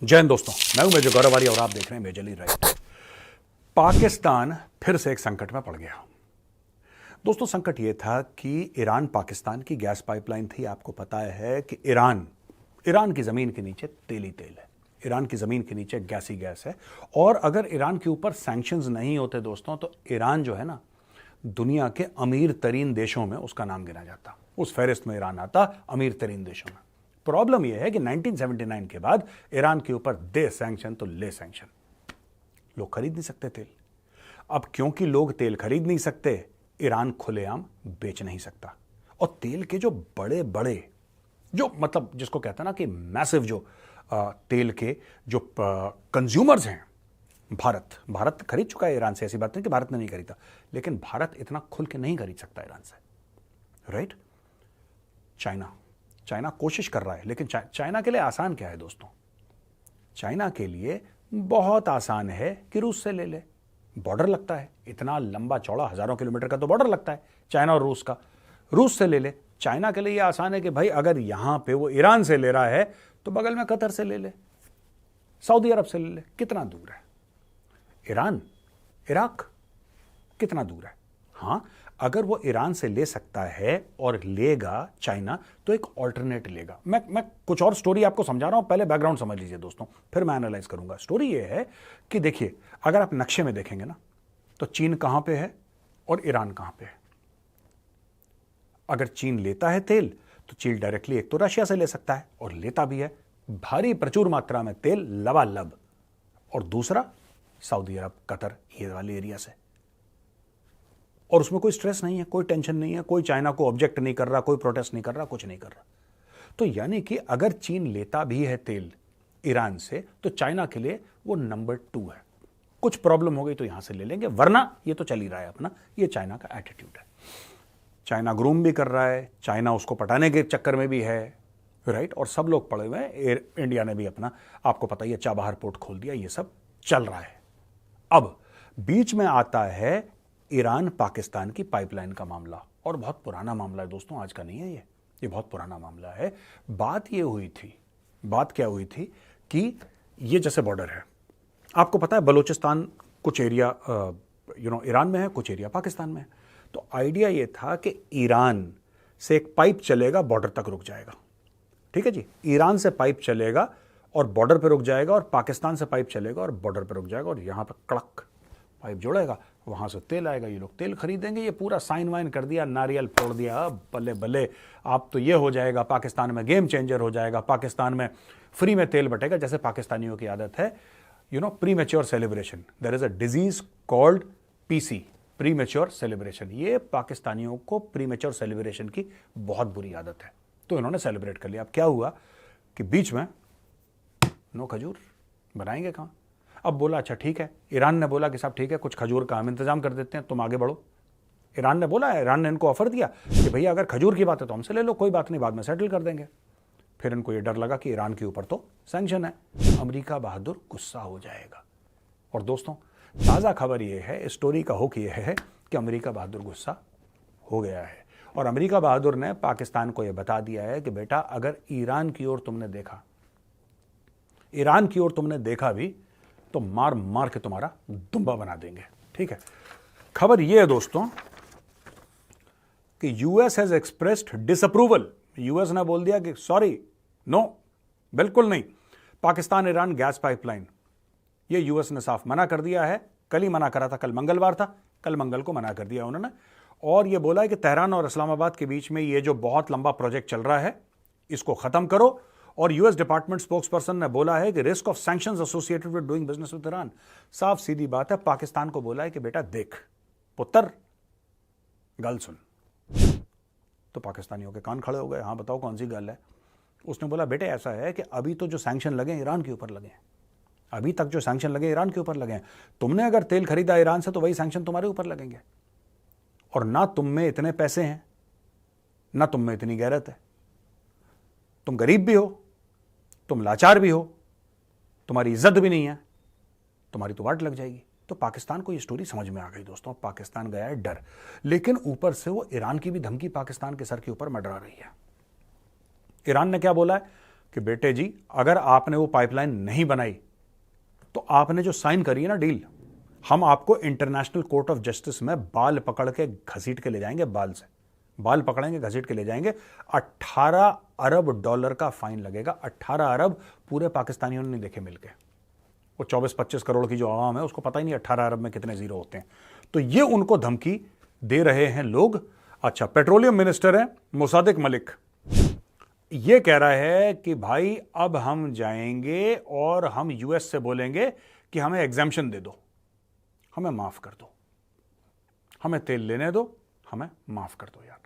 जय हिंद दोस्तों, मैं हूं मेजर गौरव आर्य और आप देख रहे हैं मेजरली राइट। पाकिस्तान फिर से एक संकट में पड़ गया। दोस्तों, संकट यह था कि ईरान पाकिस्तान की गैस पाइपलाइन थी। आपको पता है कि ईरान की जमीन के नीचे तेल ही तेल है, ईरान की जमीन के नीचे गैस ही गैस है। और अगर ईरान के ऊपर सैंक्शंस नहीं होते दोस्तों, तो ईरान जो है ना, दुनिया के अमीर तरीन देशों में उसका नाम गिना जाता, उस फहरिस्त में ईरान आता अमीर तरीन देशों में। प्रॉब्लम यह है कि 1979 के बाद ईरान के ऊपर दे सैंक्शन तो ले सैंक्शन, लोग खरीद नहीं सकते तेल। अब क्योंकि लोग तेल खरीद नहीं सकते, ईरान खुलेआम बेच नहीं सकता। और तेल के जो बड़े बड़े, जो मतलब जिसको कहता है ना कि मैसिव, जो तेल के जो कंज्यूमर्स हैं, भारत खरीद चुका है ईरान से, ऐसी बात नहीं कि भारत ने नहीं खरीदा, लेकिन भारत इतना खुल के नहीं खरीद सकता ईरान से, राइट। चाइना कोशिश कर रहा है, लेकिन चाइना के लिए आसान क्या है दोस्तों? चाइना के लिए बहुत आसान है कि रूस से ले ले। बॉर्डर लगता है, इतना लंबा चौड़ा हजारों किलोमीटर का तो बॉर्डर लगता है चाइना और रूस का, रूस से ले ले। चाइना के लिए यह आसान है कि भाई अगर यहां पे वो ईरान से ले रहा है तो बगल में कतर से ले ले, सऊदी अरब से ले ले। कितना दूर है ईरान? इराक कितना दूर है? हां, अगर वो ईरान से ले सकता है और लेगा चाइना, तो एक ऑल्टरनेट लेगा। मैं कुछ और स्टोरी आपको समझा रहा हूं, पहले बैकग्राउंड समझ लीजिए दोस्तों, फिर मैं एनालाइज करूंगा। स्टोरी ये है कि देखिए, अगर आप नक्शे में देखेंगे ना, तो चीन कहां पे है और ईरान कहां पे है। अगर चीन लेता है तेल, तो चीन डायरेक्टली एक तो रशिया से ले सकता है, और लेता भी है भारी प्रचुर मात्रा में तेल लबालब, और दूसरा सऊदी अरब, कतर, ये वाले एरिया से। और उसमें कोई स्ट्रेस नहीं है, कोई टेंशन नहीं है, कोई चाइना को ऑब्जेक्ट नहीं कर रहा, कोई प्रोटेस्ट नहीं कर रहा, कुछ नहीं कर रहा। तो यानी कि अगर चीन लेता भी है तेल ईरान से, तो चाइना के लिए वो नंबर 2 है। कुछ प्रॉब्लम हो गई तो यहां से ले लेंगे, वरना ये तो चल ही रहा है अपना। ये चाइना का एटीट्यूड है। चाइना ग्रूम भी कर रहा है, चाइना उसको पटाने के चक्कर में भी है, राइट। और सब लोग पड़े हुए हैं। इंडिया ने भी अपना, आपको पता ही है, चाबहार पोर्ट खोल दिया। ये सब चल रहा है। अब बीच में आता है ईरान पाकिस्तान की पाइपलाइन का मामला, और बहुत पुराना मामला है दोस्तों, आज का नहीं है ये बहुत पुराना मामला है। बात क्या हुई थी कि ये जैसे बॉर्डर है, आपको पता है बलूचिस्तान कुछ एरिया ईरान में है, कुछ एरिया पाकिस्तान में है। तो आइडिया ये था कि ईरान से एक पाइप चलेगा, बॉर्डर तक रुक जाएगा, ठीक है जी। ईरान से पाइप चलेगा और बॉर्डर पर रुक जाएगा, और पाकिस्तान से पाइप चलेगा और बॉर्डर पर रुक जाएगा, और यहां पर कड़क पाइप जोड़ेगा, वहां से तेल आएगा, ये लोग तेल खरीदेंगे। ये पूरा साइन वाइन कर दिया, नारियल फोड़ दिया, बल्ले बल्ले। आप तो ये हो जाएगा, पाकिस्तान में गेम चेंजर हो जाएगा, पाकिस्तान में फ्री में तेल बटेगा। जैसे पाकिस्तानियों की आदत है, premature celebration. There is a disease called PC, premature celebration. ये पाकिस्तानियों को प्रीमेच्योर सेलिब्रेशन की बहुत बुरी आदत है, तो इन्होंने सेलिब्रेट कर लिया। अब क्या हुआ कि बीच में नो खजूर, बनाएंगे कहां? अब बोला अच्छा ठीक है, ईरान ने बोला कि साहब ठीक है, कुछ खजूर का हम इंतजाम कर देते हैं, तुम आगे बढ़ो। ईरान ने बोला, ईरान ने इनको ऑफर दिया कि भैया अगर खजूर की बात है तो हमसे ले लो, कोई बात नहीं, बाद में सेटल कर देंगे। फिर इनको ये डर लगा कि ईरान के ऊपर तो सैंक्शन है, अमेरिका बहादुर गुस्सा हो जाएगा। और दोस्तों, ताज़ा खबर यह है, स्टोरी का हुक यह है कि अमेरिका बहादुर गुस्सा हो गया है, और अमेरिका बहादुर ने पाकिस्तान को यह बता दिया है कि बेटा अगर ईरान की ओर तुमने देखा भी, तो मार मार के तुम्हारा दुम्बा बना देंगे, ठीक है। खबर यह है दोस्तों कि US has expressed disapproval. US ने बोल दिया कि सॉरी, नो, बिल्कुल नहीं, पाकिस्तान ईरान गैस पाइपलाइन, ये यूएस ने साफ मना कर दिया है। कल ही मना करा था, कल मंगलवार था, कल मंगल को मना कर दिया उन्होंने। और यह बोला है कि तेहरान और इस्लामाबाद के बीच में ये जो बहुत लंबा प्रोजेक्ट चल रहा है, इसको खत्म करो। और यूएस डिपार्टमेंट स्पोक्सपर्सन ने बोला है कि risk of sanctions associated with doing business with Iran. साफ सीधी बात है, पाकिस्तान को बोला है कि बेटा देख पुत्र, गल सुन। तो पाकिस्तानियों के कान खड़े हो गए, हाँ बताओ कौन सी गल है? उसने बोला बेटे ऐसा है कि अभी तो जो सैंक्शन लगे ईरान के ऊपर लगे हैं, अभी तक जो सैंक्शन लगे ईरान के ऊपर लगे हैं। तुमने अगर तेल खरीदा ईरान से, तो वही सैंक्शन तुम्हारे ऊपर लगेंगे। और ना तुम में इतने पैसे हैं, ना तुम में इतनी गैरत है। तुम गरीब भी हो, तुम लाचार भी हो, तुम्हारी इज्जत भी नहीं है, तुम्हारी तो वाट लग जाएगी। तो पाकिस्तान को ये स्टोरी समझ में आ गई दोस्तों। पाकिस्तान गया है डर, लेकिन ऊपर से वो ईरान की भी धमकी पाकिस्तान के सर के ऊपर मंडरा रही है। ईरान ने क्या बोला है कि बेटे जी अगर आपने वो पाइपलाइन नहीं बनाई तो आपने जो साइन करी है ना डील, हम आपको इंटरनेशनल कोर्ट ऑफ जस्टिस में बाल पकड़ के घसीट के ले जाएंगे, बाल से बाल पकड़ेंगे, घसीट के ले जाएंगे। 18 अरब डॉलर का फाइन लगेगा। 18 अरब पूरे पाकिस्तानियों ने नहीं देखे मिलके। वो 24-25 करोड़ की जो आवाम है उसको पता ही नहीं 18 अरब में कितने जीरो होते हैं। तो ये उनको धमकी दे रहे हैं लोग। अच्छा, पेट्रोलियम मिनिस्टर है मुसादिक मलिक, ये कह रहा है कि भाई अब हम जाएंगे और हम यूएस से बोलेंगे कि हमें एग्जाम्पशन दे दो, हमें माफ कर दो, हमें तेल लेने दो, हमें माफ कर दो यार,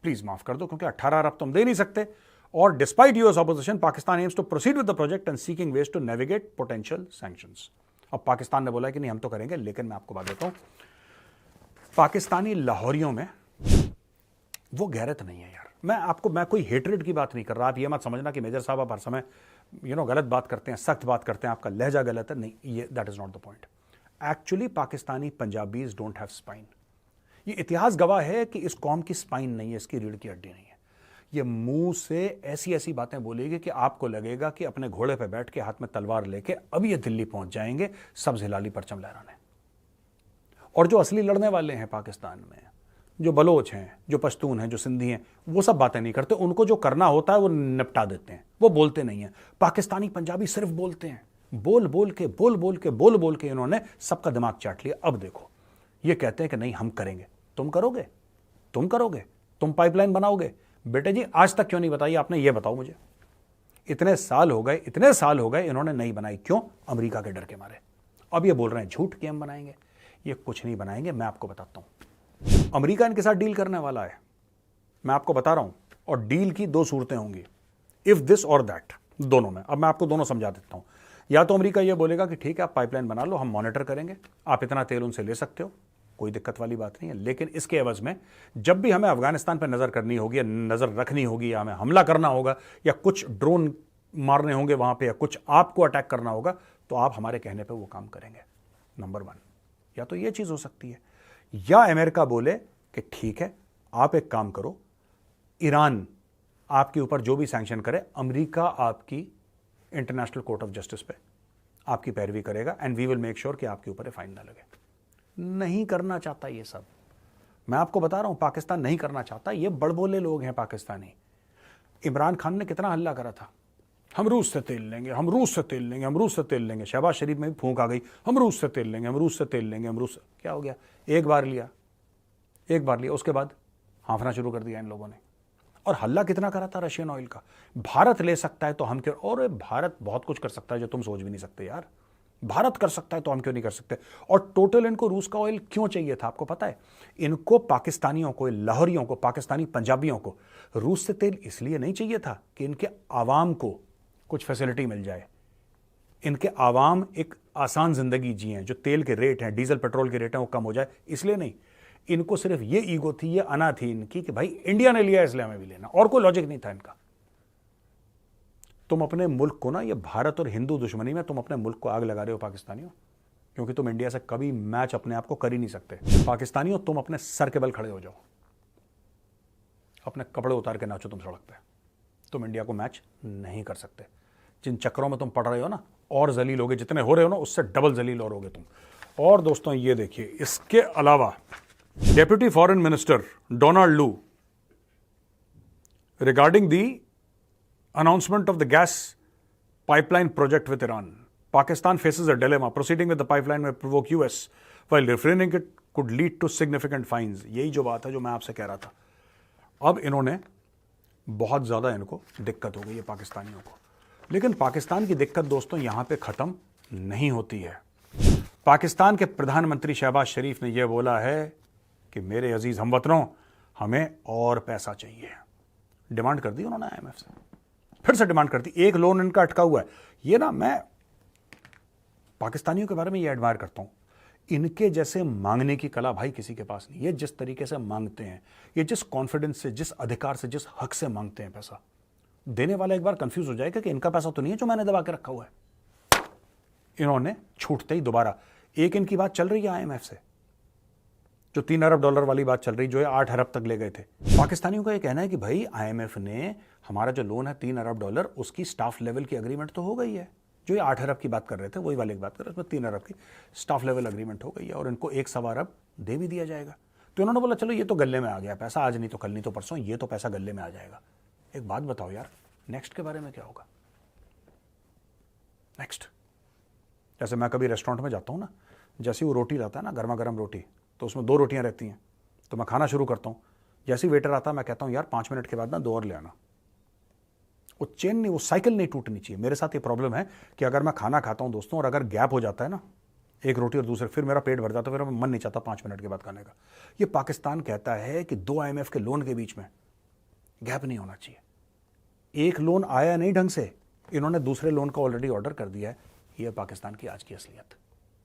प्लीज माफ कर दो, क्योंकि 18 अरब तो हम दे नहीं सकते। और despite US opposition Pakistan aims to proceed with the project and seeking ways to navigate potential sanctions. अब पाकिस्तान ने बोला कि नहीं हम तो करेंगे, लेकिन मैं आपको बात देता हूं, पाकिस्तानी लाहौरियों में वो गैरत नहीं है यार। मैं कोई हेटरेड की बात नहीं कर रहा। आप ये मत समझना कि मेजर साहब आप हर समय गलत बात करते हैं, सख्त बात करते हैं, आपका लहजा गलत है। नहीं, ये that is not the point. Actually Pakistani Punjabis don't have spine. ये इतिहास गवाह है कि इस कौम की स्पाइन नहीं है, इसकी रीढ़ की हड्डी नहीं है। ये मुंह से ऐसी ऐसी बातें बोलेगी कि आपको लगेगा कि अपने घोड़े पर बैठ के हाथ में तलवार लेके अब ये दिल्ली पहुंच जाएंगे सब्ज हिलाली परचम लहराने। और जो असली लड़ने वाले हैं पाकिस्तान में, जो बलोच हैं, जो पश्तून हैं, जो सिंधी हैं, वो सब बातें नहीं करते। उनको जो करना होता है वो निपटा देते हैं, वो बोलते नहीं हैं। पाकिस्तानी पंजाबी सिर्फ बोलते हैं, बोल बोल के इन्होंने सबका दिमाग चाट लिया। अब देखो ये कहते हैं कि नहीं हम करेंगे। तुम करोगे, तुम पाइपलाइन बनाओगे? बेटे जी आज तक क्यों नहीं बताई आपने, ये बताओ मुझे। इतने साल हो गए इन्होंने नहीं बनाई, क्यों? अमेरिका के डर के मारे। अब ये बोल रहे हैं झूठ कि हम बनाएंगे। ये कुछ नहीं बनाएंगे, मैं आपको बताता हूं। अमेरिका इनके साथ डील करने वाला है, मैं आपको बता रहा हूं। और डील की दो सूरतें होंगी, इफ दिस और दैट, दोनों में। अब मैं आपको दोनों समझा देता हूं। या तो अमेरिका ये बोलेगा कि ठीक है आप पाइपलाइन बना लो, हम मॉनिटर करेंगे, आप इतना तेल उनसे ले सकते हो, कोई दिक्कत वाली बात नहीं है। लेकिन इसके एवज में जब भी हमें अफगानिस्तान पर नजर करनी होगी, या नजर रखनी होगी, या हमें हमला करना होगा, या कुछ ड्रोन मारने होंगे वहां पे, या कुछ आपको अटैक करना होगा, तो आप हमारे कहने पे वो काम करेंगे। नंबर 1। या तो ये चीज हो सकती है, या अमेरिका बोले कि ठीक है आप एक काम करो, ईरान आपके ऊपर जो भी सैंक्शन करे, अमेरिका आपकी इंटरनेशनल कोर्ट ऑफ जस्टिस पे आपकी पैरवी करेगा, and we will make sure कि आपके ऊपर फाइन ना लगे। नहीं करना चाहता ये सब, मैं आपको बता रहा हूं, पाकिस्तान नहीं करना चाहता। ये बड़बोले लोग हैं पाकिस्तानी। इमरान खान ने कितना हल्ला करा था, हम रूस से तेल लेंगे, हम रूस से तेल लेंगे, हम रूस से तेल लेंगे। शहबाज शरीफ में भी फूंक आ गई, हम रूस से तेल लेंगे, हम रूस से तेल लेंगे, हम रूस। क्या हो गया? एक बार लिया, उसके बाद हाँफना शुरू कर दिया इन लोगों ने। और हल्ला कितना करा था रशियन ऑयल का। भारत ले सकता है तो हम क्यों? और भारत बहुत कुछ कर सकता है जो तुम सोच भी नहीं सकते यार। भारत कर सकता है तो हम क्यों नहीं कर सकते? और टोटल इनको रूस का ऑयल क्यों चाहिए था आपको पता है? इनको पाकिस्तानियों को, लाहौरियों को, पाकिस्तानी पंजाबियों को रूस से तेल इसलिए नहीं चाहिए था कि इनके आवाम को कुछ फैसिलिटी मिल जाए, इनके आवाम एक आसान जिंदगी जिए, जो तेल के रेट हैं, डीजल पेट्रोल के रेट हैं, वो कम हो जाए, इसलिए नहीं। इनको सिर्फ ये ईगो थी, ये अना थी इनकी कि भाई इंडिया ने लिया इसलिए हमें भी लेना, और कोई लॉजिक नहीं था इनका। तुम अपने मुल्क को ना, ये भारत और हिंदू दुश्मनी में तुम अपने मुल्क को आग लगा रहे हो पाकिस्तानियों, क्योंकि तुम इंडिया से कभी मैच अपने आप को कर ही नहीं सकते। पाकिस्तानियों तुम अपने सर के बल खड़े हो जाओ, अपने कपड़े उतार के नाचो तुम सड़क पे, तुम इंडिया को मैच नहीं कर सकते। जिन चक्रों में तुम पड़ रहे हो ना, और जलील होगे, जितने हो रहे हो ना उससे डबल जलील और होगे तुम। और दोस्तों ये देखिए, इसके अलावा डेप्यूटी फॉरेन मिनिस्टर डोनाल्ड लू regarding the announcement of the gas pipeline project with Iran. Pakistan faces a dilemma. Proceeding with the pipeline may provoke US, while refraining it could lead to significant fines. यही जो बात है जो मैं आपसे कह रहा था। अब इन्होंने बहुत ज़्यादा इनको दिक्कत हो गई है पाकिस्तानियों को। लेकिन पाकिस्तान की दिक्कत दोस्तों यहाँ पे ख़त्म नहीं होती है। पाकिस्तान के प्रधानमंत्री शहबाज शरीफ ने यह बोला है कि मेरे अजीज़ हमवतनों, हमें और पैसा चाहिए। डिमांड कर दी उन्होंने IMF से, फिर से डिमांड करती। एक लोन इनका अटका हुआ है। ये ना, मैं पाकिस्तानियों के बारे में ये एडमायर करता हूं, इनके जैसे मांगने की कला भाई किसी के पास नहीं। ये जिस तरीके से मांगते हैं, ये जिस कॉन्फिडेंस से, जिस अधिकार से, जिस हक से मांगते हैं पैसा, देने वाला एक बार कंफ्यूज हो जाएगा कि इनका पैसा तो नहीं है जो मैंने दबा के रखा हुआ है। इन्होंने छूटते ही दोबारा, एक इनकी बात चल रही है IMF से जो $3 अरब वाली बात चल रही, जो है 8 अरब तक ले गए थे। पाकिस्तानियों का ये कहना है कि भाई IMF ने हमारा जो लोन है $3 अरब, उसकी स्टाफ लेवल की अग्रीमेंट तो हो गई है। जो ये 8 अरब की बात कर रहे थे वही वाली की बात कर रहे थे, उसमें 3 अरब की स्टाफ लेवल अग्रीमेंट हो गई है और इनको 1.25 अरब दे भी दिया जाएगा। तो उन्होंने बोला चलो ये तो गले में आ गया पैसा, आज नहीं तो कल, नहीं तो परसों, ये तो पैसा गले में आ जाएगा। एक बात बताओ यार, नेक्स्ट के बारे में क्या होगा? नेक्स्ट, जैसे मैं कभी रेस्टोरेंट में जाता हूँ ना, जैसे वो रोटी लाता है ना, गर्मा गर्म रोटी, तो उसमें 2 रोटियां रहती हैं, तो मैं खाना शुरू करता हूँ। जैसे ही वेटर आता है मैं कहता हूँ यार 5 मिनट के बाद ना 2 और ले आना। वो चेन नहीं, वो साइकिल नहीं टूटनी चाहिए। मेरे साथ ये प्रॉब्लम है कि अगर मैं खाना खाता हूँ दोस्तों और अगर गैप हो जाता है ना एक रोटी और दूसरे, फिर मेरा पेट भर जाता है, फिर मन नहीं चाहता 5 मिनट के बाद खाने का। ये पाकिस्तान कहता है कि 2 IMF के लोन के बीच में गैप नहीं होना चाहिए। एक लोन आया नहीं ढंग से, इन्होंने दूसरे लोन का ऑलरेडी ऑर्डर कर दिया है। ये पाकिस्तान की आज की असलियत।